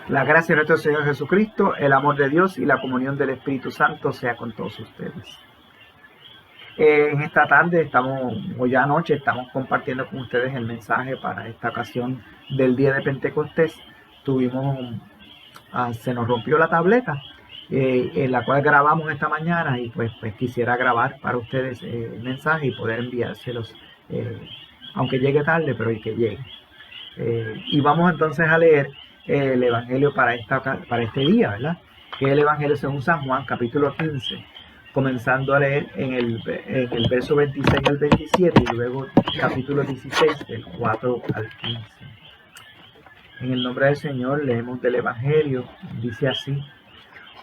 La gracia de nuestro Señor Jesucristo, el amor de Dios y la comunión del Espíritu Santo sea con todos ustedes. En esta tarde o ya anoche, estamos compartiendo con ustedes el mensaje para esta ocasión del día de Pentecostés. Se nos rompió la tableta, en la cual grabamos esta mañana, y pues quisiera grabar para ustedes el mensaje y poder enviárselos, aunque llegue tarde, pero y que llegue. Y vamos entonces a leer el Evangelio para este día, ¿verdad? Que es el Evangelio según San Juan, capítulo 15, comenzando a leer en el verso 26 al 27 y luego capítulo 16, del 4 al 15. En el nombre del Señor leemos del Evangelio, dice así: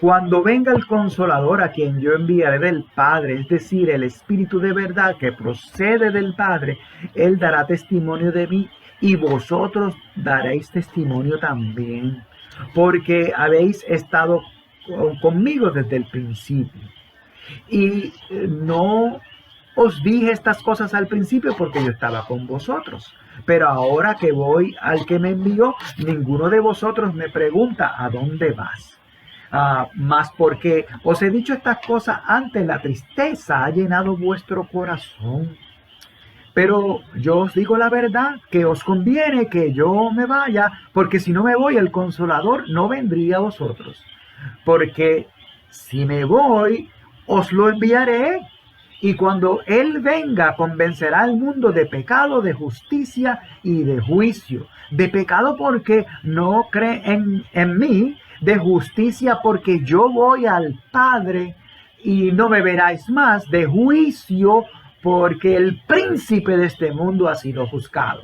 Cuando venga el Consolador, a quien yo enviaré del Padre, es decir, el Espíritu de verdad que procede del Padre, Él dará testimonio de mí, y vosotros daréis testimonio también, porque habéis estado conmigo desde el principio. Y no os dije estas cosas al principio porque yo estaba con vosotros. Pero ahora que voy al que me envió, ninguno de vosotros me pregunta ¿a dónde vas? Mas porque os he dicho estas cosas antes, la tristeza ha llenado vuestro corazón. Pero yo os digo la verdad, que os conviene que yo me vaya, porque si no me voy, el Consolador no vendría a vosotros. Porque si me voy, os lo enviaré. Y cuando Él venga, convencerá al mundo de pecado, de justicia y de juicio. De pecado porque no creen en mí, de justicia porque yo voy al Padre y no me veráis más, de juicio porque el príncipe de este mundo ha sido juzgado.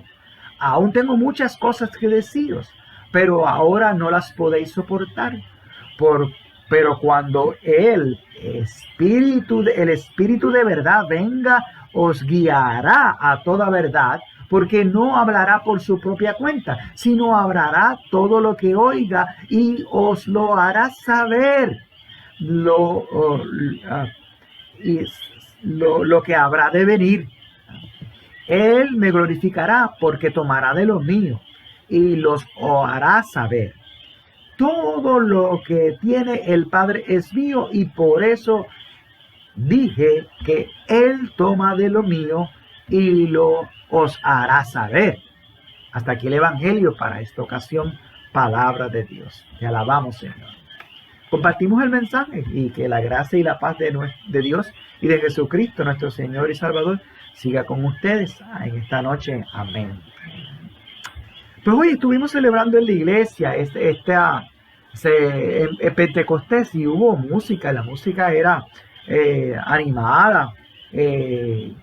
Aún tengo muchas cosas que deciros, pero ahora no las podéis soportar. Pero cuando el Espíritu de verdad venga, os guiará a toda verdad, porque no hablará por su propia cuenta, sino hablará todo lo que oiga y os lo hará saber lo que habrá de venir. Él me glorificará porque tomará de lo mío y los hará saber. Todo lo que tiene el Padre es mío, y por eso dije que Él toma de lo mío y lo os hará saber. Hasta aquí el Evangelio para esta ocasión, palabra de Dios. Te alabamos, Señor. Compartimos el mensaje, y que la gracia y la paz de Dios y de Jesucristo, nuestro Señor y Salvador, siga con ustedes en esta noche. Amén. Pues hoy estuvimos celebrando en la iglesia Pentecostés, y hubo música. La música era animada, y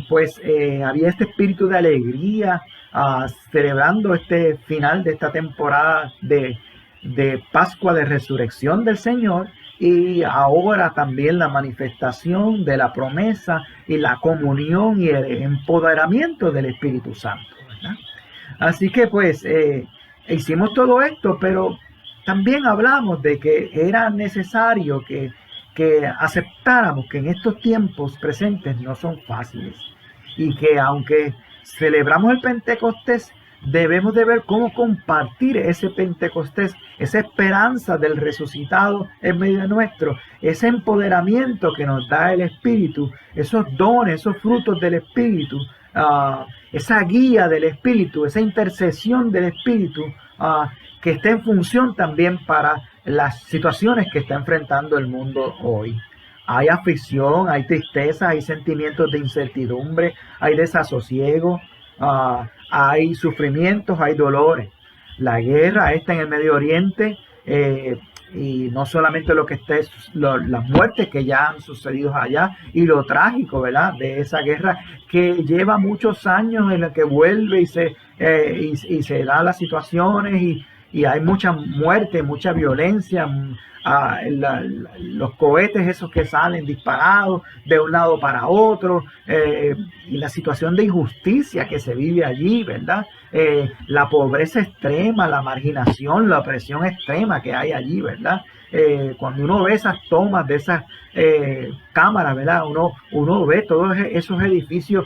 pues había este espíritu de alegría, celebrando este final de esta temporada de Pascua, de resurrección del Señor, y ahora también la manifestación de la promesa y la comunión y el empoderamiento del Espíritu Santo, ¿verdad? Así que pues hicimos todo esto, pero también hablamos de que era necesario que aceptáramos que en estos tiempos presentes no son fáciles, y que aunque celebramos el Pentecostés, debemos de ver cómo compartir ese Pentecostés, esa esperanza del resucitado en medio de nuestro, ese empoderamiento que nos da el Espíritu, esos dones, esos frutos del Espíritu, esa guía del Espíritu, esa intercesión del Espíritu, que está en función también para las situaciones que está enfrentando el mundo hoy. Hay aflicción, hay tristeza, hay sentimientos de incertidumbre, hay desasosiego, hay sufrimientos, hay dolores. La guerra está en el Medio Oriente, y no solamente las muertes que ya han sucedido allá, y lo trágico, ¿verdad?, de esa guerra que lleva muchos años, en la que vuelve y se da las situaciones, y hay mucha muerte, mucha violencia, los cohetes esos que salen disparados de un lado para otro, y la situación de injusticia que se vive allí, ¿verdad? La pobreza extrema, la marginación, la opresión extrema que hay allí, ¿verdad? Cuando uno ve esas tomas de esas cámaras, ¿verdad? Uno ve todos esos edificios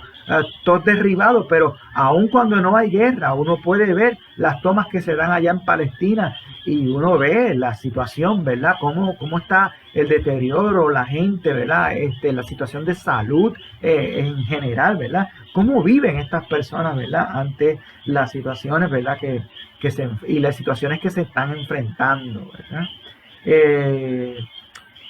todos derribados, pero aun cuando no hay guerra, uno puede ver las tomas que se dan allá en Palestina y uno ve la situación, ¿verdad? Cómo está el deterioro, la gente, ¿verdad? La situación de salud en general, ¿verdad? Cómo viven estas personas, ¿verdad? Ante las situaciones, ¿verdad? Y las situaciones que se están enfrentando, ¿verdad?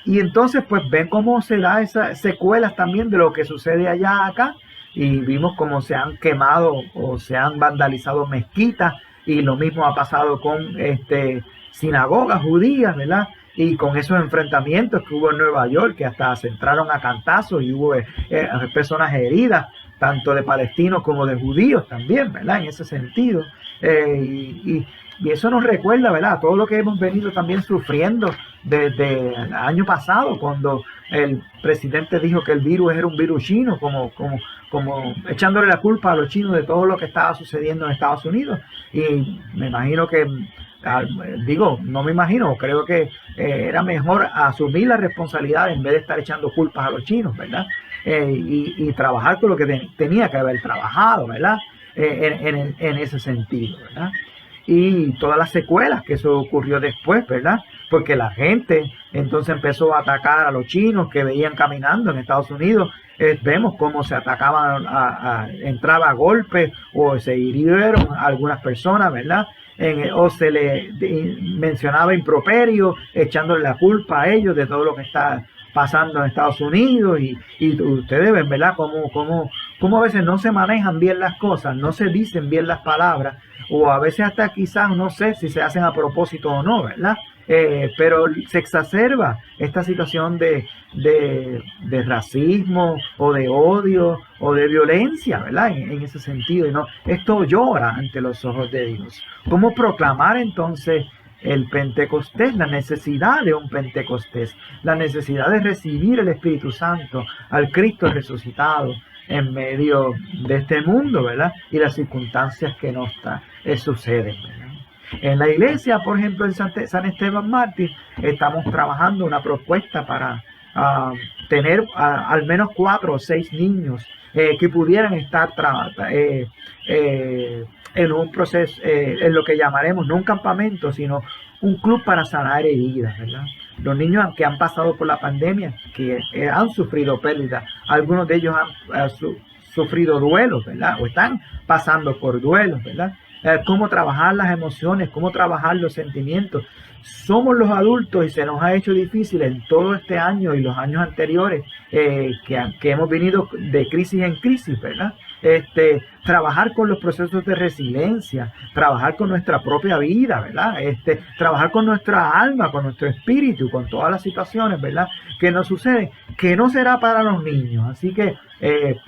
Y entonces pues ven cómo se da esas secuelas también de lo que sucede allá acá, y vimos cómo se han quemado o se han vandalizado mezquitas, y lo mismo ha pasado con sinagogas judías, ¿verdad? Y con esos enfrentamientos que hubo en Nueva York, que hasta se entraron a cantazos y hubo personas heridas, tanto de palestinos como de judíos también, ¿verdad? En ese sentido. Y eso nos recuerda, ¿verdad? Todo lo que hemos venido también sufriendo desde el año pasado, cuando el presidente dijo que el virus era un virus chino, como echándole la culpa a los chinos de todo lo que estaba sucediendo en Estados Unidos. Y me imagino que, no me imagino, creo que era mejor asumir la responsabilidad en vez de estar echando culpas a los chinos, ¿verdad? Y trabajar con lo que tenía que haber trabajado, ¿verdad? En ese sentido, ¿verdad? Y todas las secuelas que eso ocurrió después, ¿verdad? Porque la gente entonces empezó a atacar a los chinos que veían caminando en Estados Unidos. Vemos cómo se atacaban, entraba a golpes o se hirieron a algunas personas, ¿verdad? O se le mencionaba improperio, echándole la culpa a ellos de todo lo que está pasando en Estados Unidos, y ustedes ven, ¿verdad? Cómo a veces no se manejan bien las cosas, no se dicen bien las palabras, o a veces hasta quizás no sé si se hacen a propósito o no, ¿verdad? Pero se exacerba esta situación de racismo o de odio o de violencia, ¿verdad? En ese sentido, y no, esto llora ante los ojos de Dios. ¿Cómo proclamar entonces el Pentecostés, la necesidad de un Pentecostés, la necesidad de recibir el Espíritu Santo, al Cristo resucitado en medio de este mundo, ¿verdad? Y las circunstancias que nos suceden, ¿verdad? En la iglesia, por ejemplo, en San Esteban Mártir, estamos trabajando una propuesta para tener al menos 4 o 6 niños que pudieran estar en un proceso, en lo que llamaremos no un campamento, sino un club para sanar heridas, ¿verdad? Los niños que han pasado por la pandemia, que han sufrido pérdidas, algunos de ellos han sufrido duelos, ¿verdad? O están pasando por duelos, ¿verdad? Cómo trabajar las emociones, cómo trabajar los sentimientos. Somos los adultos y se nos ha hecho difícil en todo este año y los años anteriores que hemos venido de crisis en crisis, ¿verdad? Trabajar con los procesos de resiliencia, trabajar con nuestra propia vida, ¿verdad? Trabajar con nuestra alma, con nuestro espíritu, con todas las situaciones, ¿verdad? Que nos suceden, que no será para los niños. Así que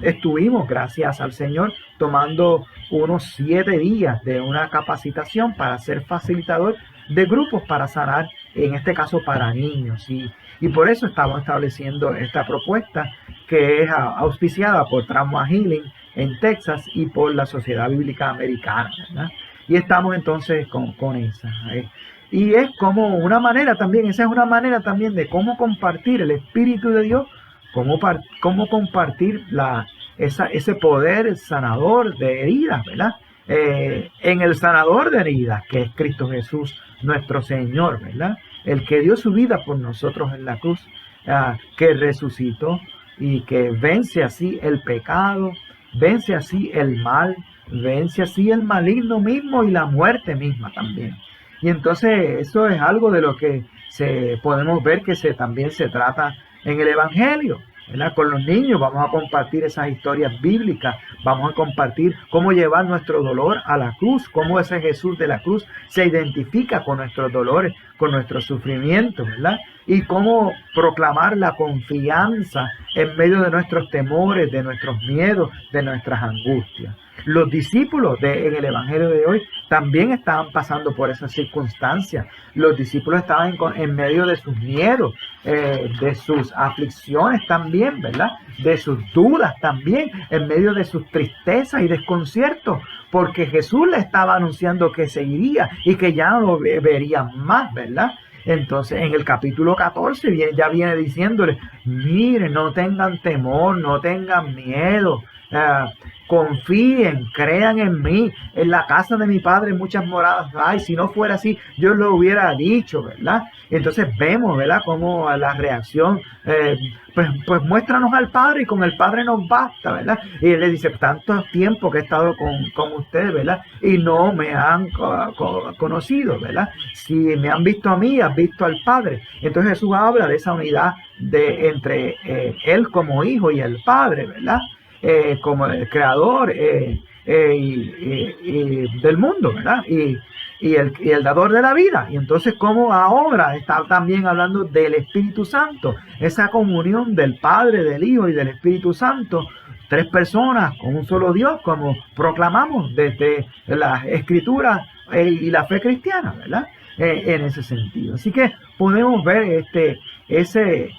estuvimos, gracias al Señor, tomando unos 7 días de una capacitación para ser facilitador de grupos para sanar, en este caso para niños. Y por eso estamos estableciendo esta propuesta que es auspiciada por Trauma Healing en Texas y por la Sociedad Bíblica Americana, ¿verdad? Y estamos entonces con esa. Y es como una manera también, esa es una manera también de cómo compartir el Espíritu de Dios, cómo compartir ese poder sanador de heridas, ¿verdad? En el sanador de heridas, que es Cristo Jesús, nuestro Señor, ¿verdad? El que dio su vida por nosotros en la cruz, que resucitó y que vence así el pecado, vence así el mal, vence así el maligno mismo y la muerte misma también. Y entonces eso es algo de lo que podemos ver que también se trata en el Evangelio, ¿verdad? Con los niños vamos a compartir esas historias bíblicas, vamos a compartir cómo llevar nuestro dolor a la cruz, cómo ese Jesús de la cruz se identifica con nuestros dolores, con nuestros sufrimientos, ¿verdad? Y cómo proclamar la confianza en medio de nuestros temores, de nuestros miedos, de nuestras angustias. Los discípulos en el Evangelio de hoy también estaban pasando por esas circunstancias. Los discípulos estaban en medio de sus miedos, de sus aflicciones también, ¿verdad? De sus dudas también, en medio de sus tristezas y desconciertos, porque Jesús le estaba anunciando que seguiría y que ya no lo verían más, ¿verdad? Entonces, en el capítulo 14 ya viene diciéndole, miren, no tengan temor, no tengan miedo, confíen, crean en mí. En la casa de mi padre muchas moradas hay. Si no fuera así, yo lo hubiera dicho, ¿verdad? Entonces vemos, ¿verdad?, cómo la reacción, pues muéstranos al Padre y con el Padre nos basta, ¿verdad? Y él le dice, tanto tiempo que he estado con ustedes, ¿verdad? Y no me han conocido, ¿verdad? Si me han visto a mí, has visto al Padre. Entonces Jesús habla de esa unidad entre él como hijo y el Padre, ¿verdad? Como el creador del mundo, ¿verdad? Y el dador de la vida. Y entonces, como ahora está también hablando del Espíritu Santo, esa comunión del Padre, del Hijo y del Espíritu Santo, tres personas con un solo Dios, como proclamamos desde las Escrituras y la fe cristiana, ¿verdad? En ese sentido. Así que podemos ver ese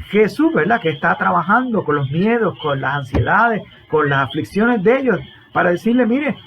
Jesús, ¿verdad?, que está trabajando con los miedos, con las ansiedades, con las aflicciones de ellos, para decirle, mire,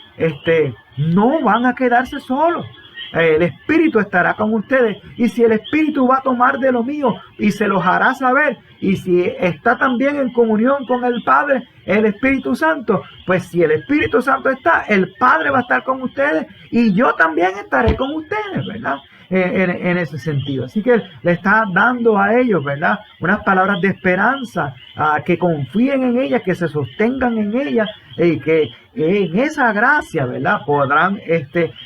no van a quedarse solos. El Espíritu estará con ustedes, y si el Espíritu va a tomar de lo mío y se los hará saber, y si está también en comunión con el Padre, el Espíritu Santo, pues si el Espíritu Santo está, el Padre va a estar con ustedes y yo también estaré con ustedes, ¿verdad? En ese sentido. Así que le está dando a ellos, ¿verdad?, unas palabras de esperanza, que confíen en ella, que se sostengan en ella, y que en esa gracia, ¿verdad?, podrán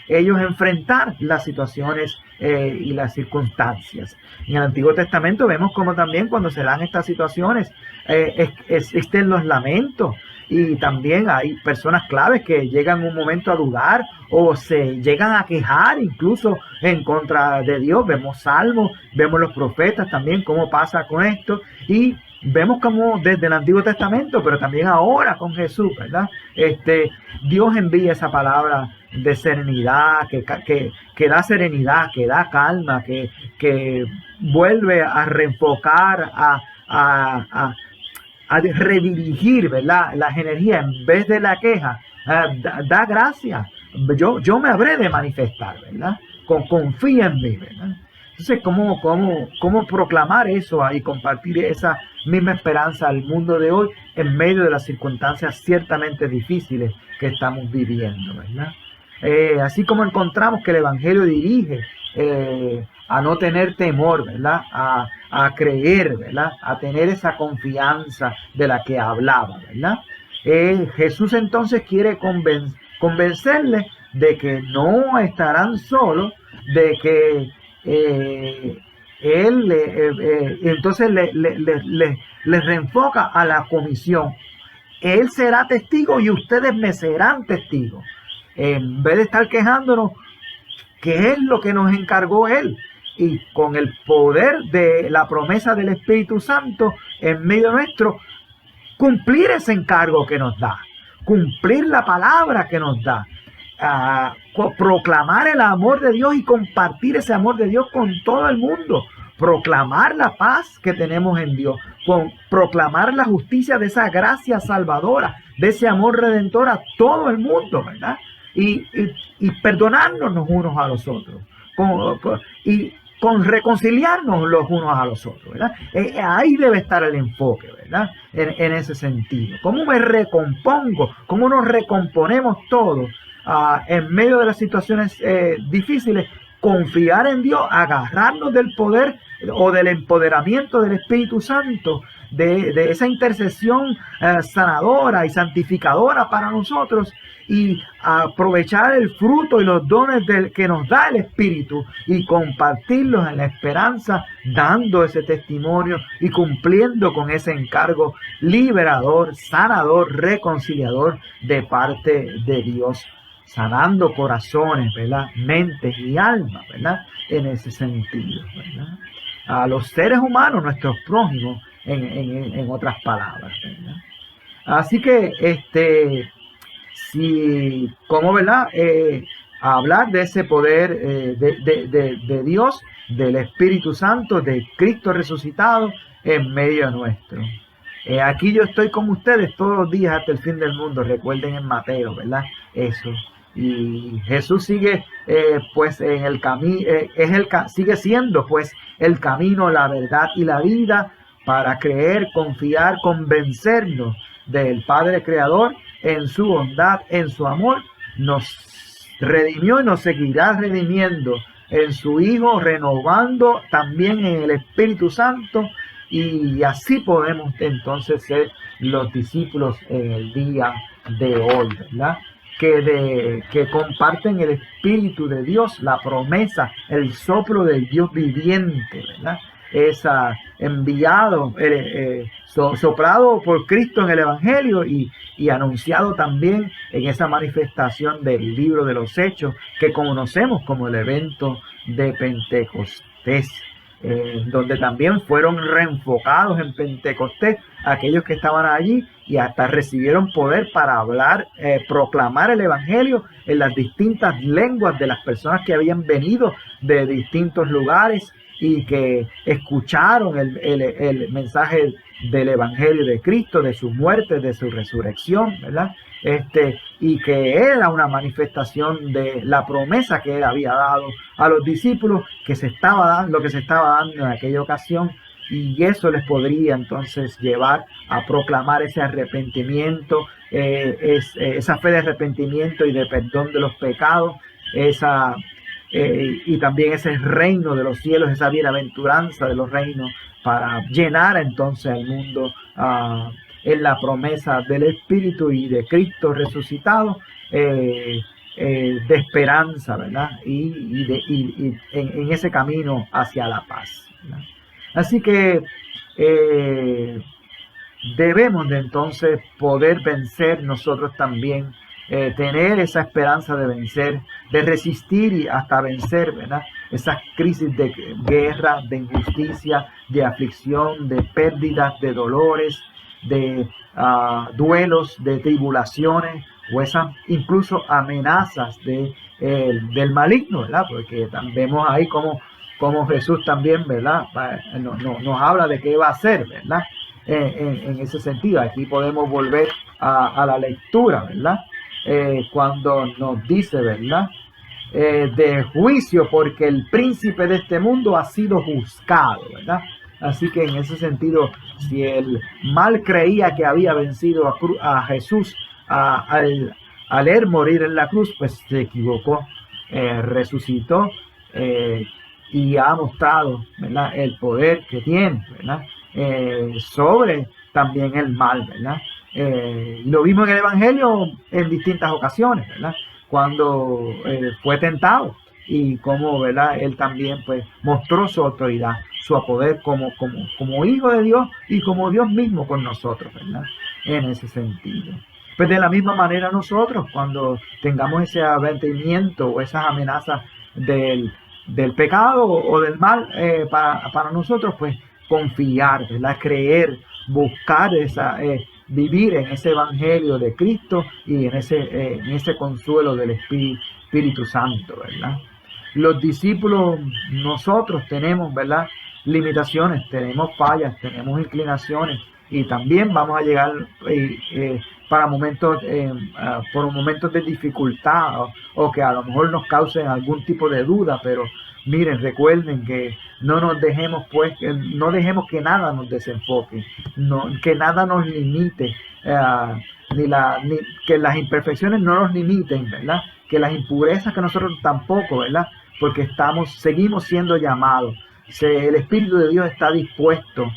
ellos enfrentar las situaciones y las circunstancias. En el Antiguo Testamento vemos como también cuando se dan estas situaciones existen los lamentos, y también hay personas claves que llegan un momento a dudar o se llegan a quejar incluso en contra de Dios. Vemos salmos, vemos los profetas también cómo pasa con esto, y vemos como desde el Antiguo Testamento, pero también ahora con Jesús, ¿verdad? Dios envía esa palabra de serenidad, que da serenidad, que da calma, que vuelve a reenfocar, a redirigir, ¿verdad?, las energías. En vez de la queja, da gracia. Yo me habré de manifestar, ¿verdad? Confía en mí, ¿verdad? Entonces, ¿cómo proclamar eso y compartir esa misma esperanza al mundo de hoy en medio de las circunstancias ciertamente difíciles que estamos viviendo, ¿verdad? Así como encontramos que el Evangelio dirige a no tener temor, ¿verdad?, a creer, ¿verdad?, a tener esa confianza de la que hablaba, ¿verdad? Jesús entonces quiere convencerles de que no estarán solos, de que Él entonces les reenfoca a la comisión. Él será testigo y ustedes me serán testigos. En vez de estar quejándonos, ¿qué es lo que nos encargó Él? Y con el poder de la promesa del Espíritu Santo en medio nuestro, cumplir ese encargo que nos da, cumplir la palabra que nos da, proclamar el amor de Dios y compartir ese amor de Dios con todo el mundo, proclamar la paz que tenemos en Dios, proclamar la justicia de esa gracia salvadora, de ese amor redentor a todo el mundo, ¿verdad? Y perdonarnos los unos a los otros, con reconciliarnos los unos a los otros, ¿verdad? Ahí debe estar el enfoque, ¿verdad? En ese sentido. ¿Cómo me recompongo? ¿Cómo nos recomponemos todos en medio de las situaciones difíciles? Confiar en Dios, agarrarnos del poder o del empoderamiento del Espíritu Santo, de esa intercesión sanadora y santificadora para nosotros, y aprovechar el fruto y los dones que nos da el Espíritu y compartirlos en la esperanza, dando ese testimonio y cumpliendo con ese encargo liberador, sanador, reconciliador de parte de Dios, sanando corazones, ¿verdad?, mentes y almas, ¿verdad?, en ese sentido, ¿verdad?, a los seres humanos, nuestros prójimos, en otras palabras, ¿verdad? Así que cómo, ¿verdad? Hablar de ese poder de Dios, del Espíritu Santo, de Cristo resucitado en medio nuestro. Aquí yo estoy con ustedes todos los días hasta el fin del mundo. Recuerden en Mateo, ¿verdad? Eso. Y Jesús sigue, pues, en el camino, sigue siendo, pues, el camino, la verdad y la vida para creer, confiar, convencernos del Padre Creador en su bondad, en su amor. Nos redimió y nos seguirá redimiendo en su Hijo, renovando también en el Espíritu Santo. Y así podemos entonces ser los discípulos en el día de hoy, ¿verdad? Que comparten el Espíritu de Dios, la promesa, el soplo del Dios viviente, ¿verdad? Es enviado, soplado por Cristo en el Evangelio y anunciado también en esa manifestación del libro de los Hechos que conocemos como el evento de Pentecostés. Donde también fueron reenfocados en Pentecostés aquellos que estaban allí y hasta recibieron poder para hablar, proclamar el Evangelio en las distintas lenguas de las personas que habían venido de distintos lugares y que escucharon el mensaje del Evangelio de Cristo, de su muerte, de su resurrección, ¿verdad? Y que era una manifestación de la promesa que él había dado a los discípulos, que se estaba dando, lo que se estaba dando en aquella ocasión, y eso les podría entonces llevar a proclamar ese arrepentimiento, esa fe de arrepentimiento y de perdón de los pecados, y también ese reino de los cielos, esa bienaventuranza de los reinos, para llenar entonces al mundo en la promesa del Espíritu y de Cristo resucitado, de esperanza, ¿verdad? Y en ese camino hacia la paz, ¿verdad? Así que debemos de entonces poder vencer nosotros también, tener esa esperanza de vencer, de resistir y hasta vencer, ¿verdad? Esas crisis de guerra, de injusticia, de aflicción, de pérdidas, de dolores, de duelos, de tribulaciones, o esas incluso amenazas del maligno, ¿verdad? Porque vemos ahí como Jesús también, ¿verdad? Nos habla de qué va a hacer, ¿verdad? En ese sentido, aquí podemos volver a la lectura, ¿verdad? Cuando nos dice, ¿verdad? De juicio, porque el príncipe de este mundo ha sido juzgado, ¿verdad? Así que en ese sentido, si el mal creía que había vencido a Jesús al él morir en la cruz, pues se equivocó, resucitó y ha mostrado, ¿verdad?, el poder que tiene, ¿verdad?, sobre también el mal, ¿verdad? Lo vimos en el Evangelio en distintas ocasiones, ¿verdad?, cuando fue tentado y cómo, ¿verdad?, él también pues mostró su autoridad, su poder como hijo de Dios y como Dios mismo con nosotros, ¿verdad?, en ese sentido. Pues de la misma manera nosotros, cuando tengamos ese arrepentimiento o esas amenazas del pecado o del mal para nosotros, pues confiar, ¿verdad?, creer, buscar vivir en ese evangelio de Cristo y en ese consuelo del Espíritu Santo, ¿verdad? Los discípulos, nosotros tenemos, ¿verdad?, limitaciones, tenemos fallas, tenemos inclinaciones y también vamos a llegar para momentos, por momentos de dificultad o que a lo mejor nos causen algún tipo de duda, pero miren, recuerden que no nos dejemos, pues, no dejemos que nada nos desenfoque, que nada nos limite, ni que las imperfecciones no nos limiten, ¿verdad? Que las impurezas que nosotros tampoco, ¿verdad? Porque seguimos siendo llamados. El Espíritu de Dios está dispuesto,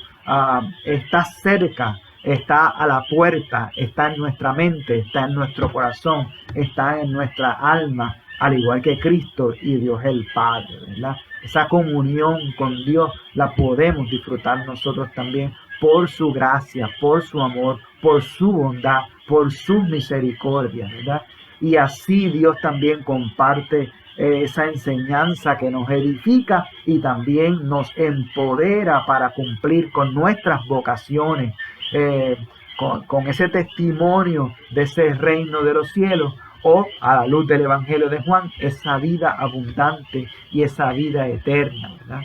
está cerca, está a la puerta, está en nuestra mente, está en nuestro corazón, está en nuestra alma, al igual que Cristo y Dios el Padre, ¿verdad? Esa comunión con Dios la podemos disfrutar nosotros también por su gracia, por su amor, por su bondad, por su misericordia, ¿verdad? Y así Dios también comparte esa enseñanza que nos edifica y también nos empodera para cumplir con nuestras vocaciones, con ese testimonio de ese reino de los cielos, o a la luz del Evangelio de Juan, esa vida abundante y esa vida eterna, ¿verdad?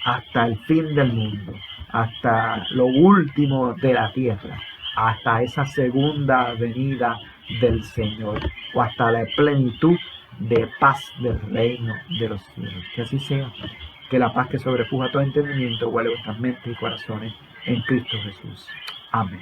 Hasta el fin del mundo, hasta lo último de la tierra, hasta esa segunda venida del Señor, o hasta la plenitud de paz del reino de los cielos. Que así sea, que la paz que sobrepuja todo entendimiento guarde vuestras mentes y corazones en Cristo Jesús. Amén.